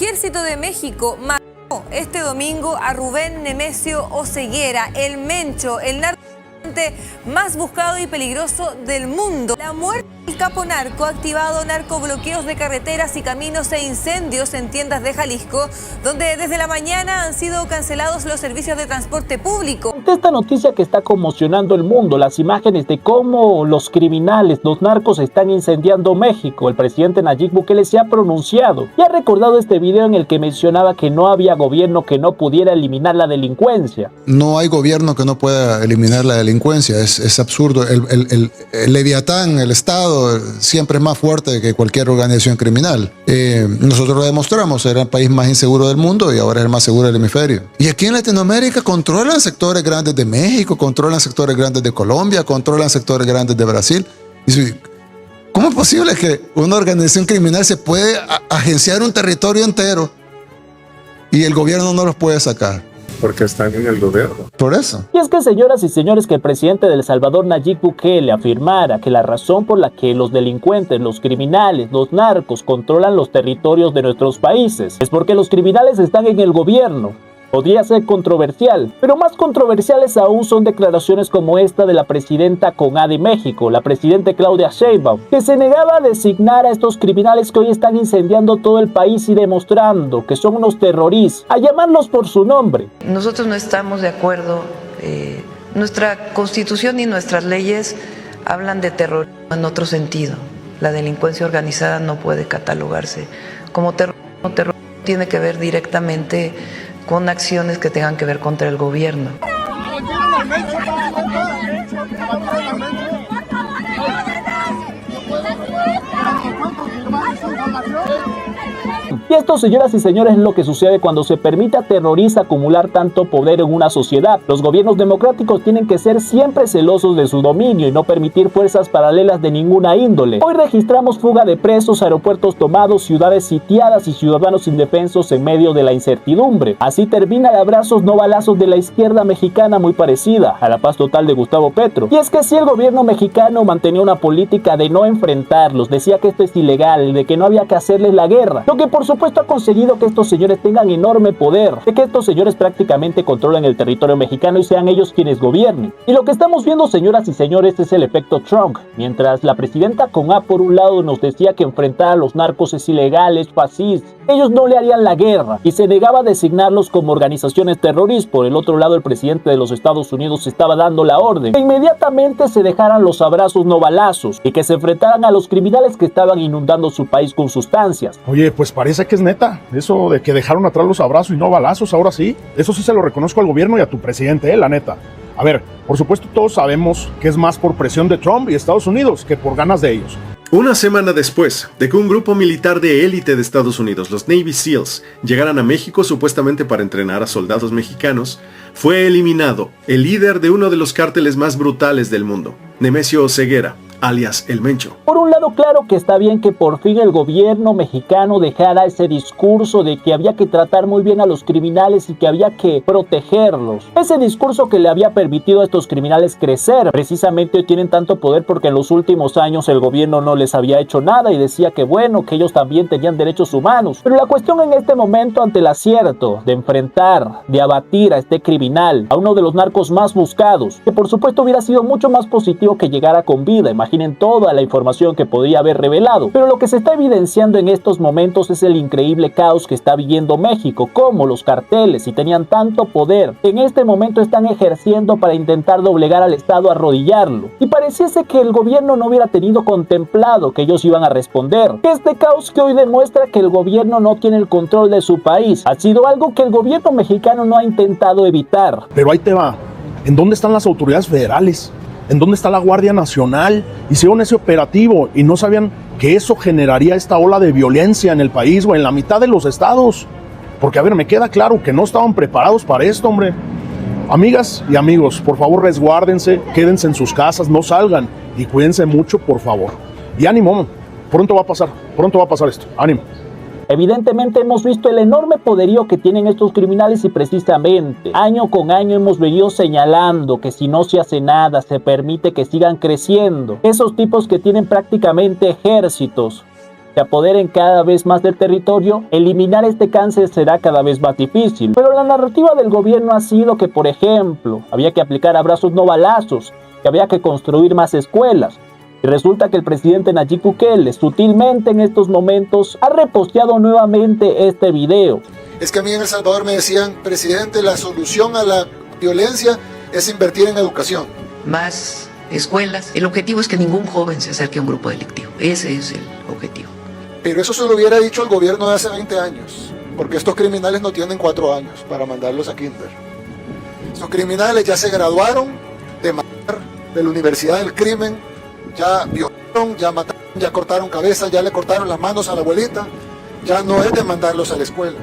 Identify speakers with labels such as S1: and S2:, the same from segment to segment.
S1: Ejército de México mató este domingo a Rubén Nemesio Oseguera, el Mencho, el narcotraficante más buscado y peligroso del mundo. La muerte del capo narco ha activado narcobloqueos de carreteras y caminos e incendios en tiendas de Jalisco, donde desde la mañana han sido cancelados los servicios de transporte público.
S2: Ante esta noticia que está conmocionando el mundo, las imágenes de cómo los criminales, los narcos están incendiando México, el presidente Nayib Bukele se ha pronunciado y ha recordado este video en el que mencionaba que no había gobierno que no pudiera eliminar la delincuencia.
S3: No hay gobierno que no pueda eliminar la delincuencia, es absurdo. El Leviatán, el Estado, siempre es más fuerte que cualquier organización criminal. Nosotros lo demostramos, era el país más inseguro del mundo y ahora es el más seguro del hemisferio. Y aquí en Latinoamérica controlan sectores grandes de México, controlan sectores grandes de Colombia, controlan sectores grandes de Brasil. ¿Cómo es posible que una organización criminal se puede agenciar un territorio entero y el gobierno no los puede sacar?
S4: Porque están en el gobierno.
S3: Por eso.
S2: Y es que, señoras y señores, que el presidente de El Salvador, Nayib Bukele, afirmara que la razón por la que los delincuentes, los criminales, los narcos controlan los territorios de nuestros países es porque los criminales están en el gobierno. Podría ser controversial, pero más controversiales aún son declaraciones como esta de la presidenta con A de México, la presidenta Claudia Sheinbaum, que se negaba a designar a estos criminales que hoy están incendiando todo el país y demostrando que son unos terroristas, a llamarlos por su nombre.
S5: Nosotros no estamos de acuerdo, nuestra constitución y nuestras leyes hablan de terrorismo en otro sentido. La delincuencia organizada no puede catalogarse como terrorismo. Terrorismo tiene que ver directamente con acciones que tengan que ver contra el gobierno.
S2: Y esto, señoras y señores, es lo que sucede cuando se permite a terroristas acumular tanto poder en una sociedad. Los gobiernos democráticos tienen que ser siempre celosos de su dominio y no permitir fuerzas paralelas de ninguna índole. Hoy registramos fuga de presos, aeropuertos tomados, ciudades sitiadas y ciudadanos indefensos en medio de la incertidumbre. Así termina el abrazos no balazos de la izquierda mexicana, muy parecida a la paz total de Gustavo Petro. Y es que si el gobierno mexicano mantenía una política de no enfrentarlos, decía que esto es ilegal, de que no había que hacerles la guerra, lo que por supuesto ha conseguido que estos señores tengan enorme poder, de que estos señores prácticamente controlen el territorio mexicano y sean ellos quienes gobiernen. Y lo que estamos viendo, señoras y señores, es el efecto Trump. Mientras la presidenta con A por un lado nos decía que enfrentar a los narcos es ilegal, es fascista, ellos no le harían la guerra y se negaba a designarlos como organizaciones terroristas, por el otro lado el presidente de los Estados Unidos estaba dando la orden que inmediatamente se dejaran los abrazos no balazos y que se enfrentaran a los criminales que estaban inundando su país con sustancias.
S6: Oye, pues parece que es neta, eso de que dejaron atrás los abrazos y no balazos, ahora sí. Eso sí se lo reconozco al gobierno y a tu presidente, la neta. A ver, por supuesto todos sabemos que es más por presión de Trump y Estados Unidos que por ganas de ellos.
S7: Una semana después de que un grupo militar de élite de Estados Unidos, los Navy SEALs, llegaran a México supuestamente para entrenar a soldados mexicanos, fue eliminado el líder de uno de los cárteles más brutales del mundo, Nemesio Oseguera, alias El Mencho.
S2: Por un lado, claro que está bien que por fin el gobierno mexicano dejara ese discurso de que había que tratar muy bien a los criminales y que había que protegerlos. Ese discurso que le había permitido a estos criminales crecer. Precisamente hoy tienen tanto poder porque en los últimos años el gobierno no les había hecho nada y decía que bueno, que ellos también tenían derechos humanos. Pero la cuestión en este momento, ante el acierto de enfrentar, de abatir a este criminal, a uno de los narcos más buscados, que por supuesto hubiera sido mucho más positivo que llegara con vida. Imaginen toda la información que podría haber revelado. Pero lo que se está evidenciando en estos momentos es el increíble caos que está viviendo México, cómo los carteles, si tenían tanto poder, en este momento están ejerciendo para intentar doblegar al Estado, arrodillarlo. Y pareciese que el gobierno no hubiera tenido contemplado que ellos iban a responder. Este caos que hoy demuestra que el gobierno no tiene el control de su país ha sido algo que el gobierno mexicano no ha intentado evitar.
S6: Pero ahí te va, ¿en dónde están las autoridades federales? ¿En dónde está la Guardia Nacional? Hicieron ese operativo y no sabían que eso generaría esta ola de violencia en el país o en la mitad de los estados. Porque, a ver, me queda claro que no estaban preparados para esto, hombre. Amigas y amigos, por favor resguárdense, quédense en sus casas, no salgan y cuídense mucho, por favor. Y ánimo, pronto va a pasar esto, ánimo.
S2: Evidentemente hemos visto el enorme poderío que tienen estos criminales y precisamente año con año hemos venido señalando que si no se hace nada se permite que sigan creciendo. Esos tipos que tienen prácticamente ejércitos se apoderen cada vez más del territorio, eliminar este cáncer será cada vez más difícil. Pero la narrativa del gobierno ha sido que, por ejemplo, había que aplicar abrazos no balazos, que había que construir más escuelas. Y resulta que el presidente Nayib Bukele, sutilmente en estos momentos, ha reposteado nuevamente este video.
S3: Es que a mí en El Salvador me decían, presidente, la solución a la violencia es invertir en educación.
S5: Más escuelas. El objetivo es que ningún joven se acerque a un grupo delictivo. Ese es el objetivo.
S3: Pero eso se lo hubiera dicho el gobierno de hace 20 años, porque estos criminales no tienen 4 años para mandarlos a kinder. Estos criminales ya se graduaron de la Universidad del Crimen, ya violaron, ya mataron, ya cortaron cabezas, ya le cortaron las manos a la abuelita. Ya no es de mandarlos a la escuela,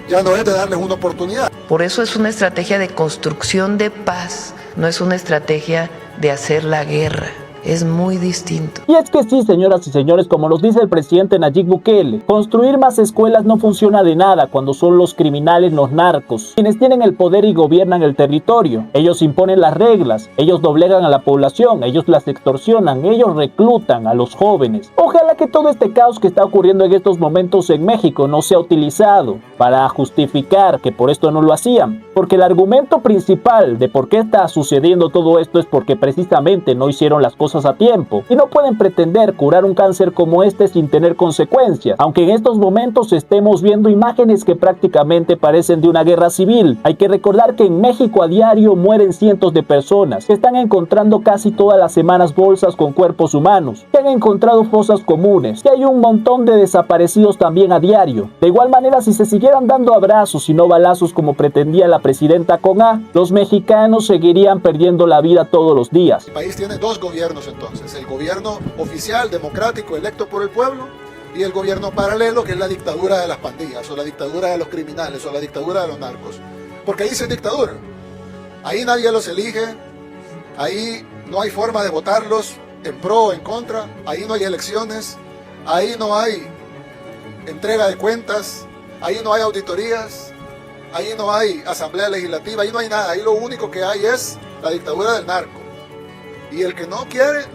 S3: ya no es de darles una oportunidad.
S5: Por eso es una estrategia de construcción de paz, no es una estrategia de hacer la guerra. Es muy distinto.
S2: Y es que sí, señoras y señores, como nos dice el presidente Nayib Bukele, construir más escuelas no funciona de nada cuando son los criminales, los narcos, quienes tienen el poder y gobiernan el territorio. Ellos imponen las reglas, ellos doblegan a la población, ellos las extorsionan, ellos reclutan a los jóvenes. Ojalá que todo este caos que está ocurriendo en estos momentos en México no sea utilizado para justificar que por esto no lo hacían, porque el argumento principal de por qué está sucediendo todo esto es porque precisamente no hicieron las cosas a tiempo y no pueden pretender curar un cáncer como este sin tener consecuencias, aunque en estos momentos estemos viendo imágenes que prácticamente parecen de una guerra civil. Hay que recordar que en México a diario mueren cientos de personas, que están encontrando casi todas las semanas bolsas con cuerpos humanos, que han encontrado fosas comunes, que hay un montón de desaparecidos también a diario. De igual manera, si se siguieran dando abrazos y no balazos como pretendía la presidenta con A, los mexicanos seguirían perdiendo la vida todos los días.
S3: El país tiene 2 gobiernos entonces, el gobierno oficial, democrático, electo por el pueblo, y el gobierno paralelo, que es la dictadura de las pandillas, o la dictadura de los criminales, o la dictadura de los narcos. Porque ahí sí es dictadura. Ahí nadie los elige, ahí no hay forma de votarlos en pro o en contra, ahí no hay elecciones, ahí no hay entrega de cuentas, ahí no hay auditorías, ahí no hay asamblea legislativa, ahí no hay nada, ahí lo único que hay es la dictadura del narco. Y el que no quiere,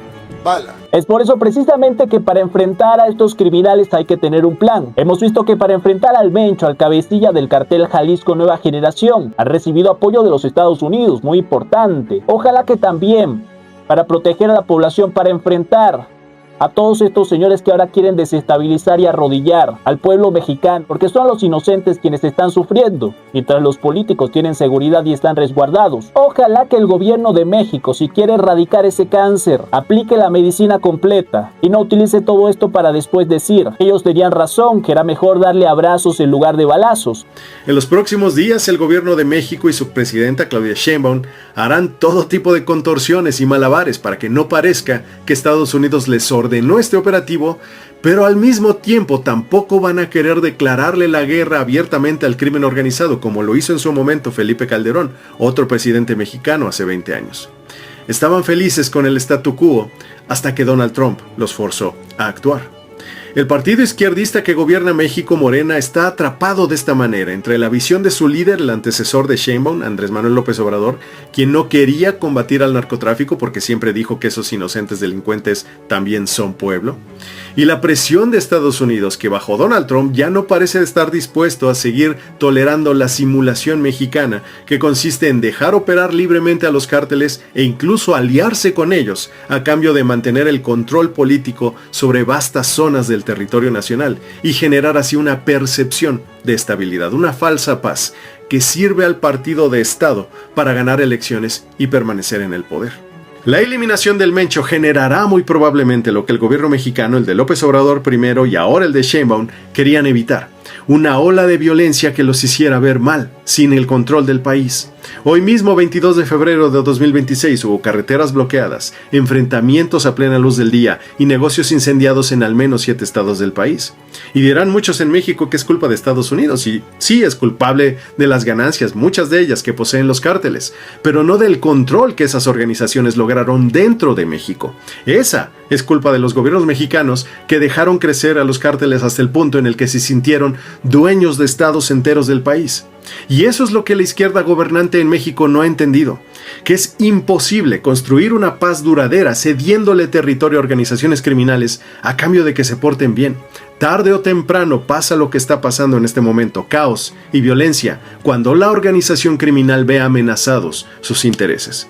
S3: bala.
S2: Es por eso precisamente que para enfrentar a estos criminales hay que tener un plan. Hemos visto que para enfrentar al Mencho, al cabecilla del cartel Jalisco Nueva Generación, ha recibido apoyo de los Estados Unidos, muy importante. Ojalá que también para proteger a la población, para enfrentar a todos estos señores que ahora quieren desestabilizar y arrodillar al pueblo mexicano, porque son los inocentes quienes están sufriendo, mientras los políticos tienen seguridad y están resguardados. Ojalá que el gobierno de México, si quiere erradicar ese cáncer, aplique la medicina completa y no utilice todo esto para después decir que ellos tenían razón, que era mejor darle abrazos en lugar de balazos.
S7: En los próximos días, el gobierno de México y su presidenta Claudia Sheinbaum harán todo tipo de contorsiones y malabares para que no parezca que Estados Unidos les ordenó este operativo, pero al mismo tiempo tampoco van a querer declararle la guerra abiertamente al crimen organizado, como lo hizo en su momento Felipe Calderón, otro presidente mexicano hace 20 años. Estaban felices con el statu quo hasta que Donald Trump los forzó a actuar. El partido izquierdista que gobierna México, Morena, está atrapado de esta manera entre la visión de su líder, el antecesor de Sheinbaum, Andrés Manuel López Obrador, quien no quería combatir al narcotráfico porque siempre dijo que esos inocentes delincuentes también son pueblo, y la presión de Estados Unidos, que bajo Donald Trump ya no parece estar dispuesto a seguir tolerando la simulación mexicana, que consiste en dejar operar libremente a los cárteles e incluso aliarse con ellos a cambio de mantener el control político sobre vastas zonas del territorio nacional y generar así una percepción de estabilidad, una falsa paz que sirve al partido de Estado para ganar elecciones y permanecer en el poder. La eliminación del Mencho generará muy probablemente lo que el gobierno mexicano, el de López Obrador primero y ahora el de Sheinbaum, querían evitar: una ola de violencia que los hiciera ver mal, sin el control del país. Hoy mismo, 22 de febrero de 2026, hubo carreteras bloqueadas, enfrentamientos a plena luz del día y negocios incendiados en al menos 7 estados del país. Y dirán muchos en México que es culpa de Estados Unidos, y sí, es culpable de las ganancias, muchas de ellas que poseen los cárteles, pero no del control que esas organizaciones lograron dentro de México. Esa Es culpa de los gobiernos mexicanos que dejaron crecer a los cárteles hasta el punto en el que se sintieron dueños de estados enteros del país. Y eso es lo que la izquierda gobernante en México no ha entendido, que es imposible construir una paz duradera cediéndole territorio a organizaciones criminales a cambio de que se porten bien. Tarde o temprano pasa lo que está pasando en este momento, caos y violencia, cuando la organización criminal ve amenazados sus intereses.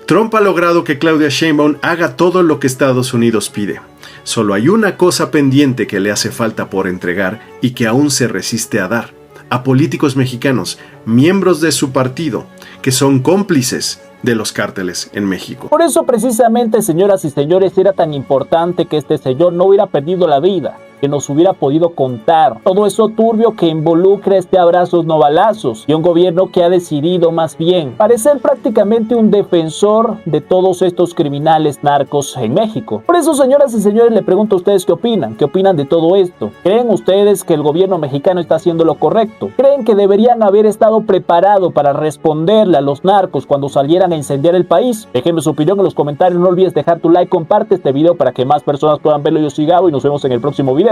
S7: Trump ha logrado que Claudia Sheinbaum haga todo lo que Estados Unidos pide. Solo hay una cosa pendiente que le hace falta por entregar y que aún se resiste a dar. A políticos mexicanos, miembros de su partido, que son cómplices de los cárteles en México.
S2: Por eso precisamente, señoras y señores, era tan importante que este señor no hubiera perdido la vida, que nos hubiera podido contar todo eso turbio que involucra este abrazos no balazos y un gobierno que ha decidido más bien parecer prácticamente un defensor de todos estos criminales narcos en México. Por eso, señoras y señores, le pregunto a ustedes qué opinan de todo esto. ¿Creen ustedes que el gobierno mexicano está haciendo lo correcto? ¿Creen que deberían haber estado preparados para responderle a los narcos cuando salieran a incendiar el país? Déjenme su opinión en los comentarios, no olvides dejar tu like, comparte este video para que más personas puedan verlo. Yo soy Gabo y nos vemos en el próximo video.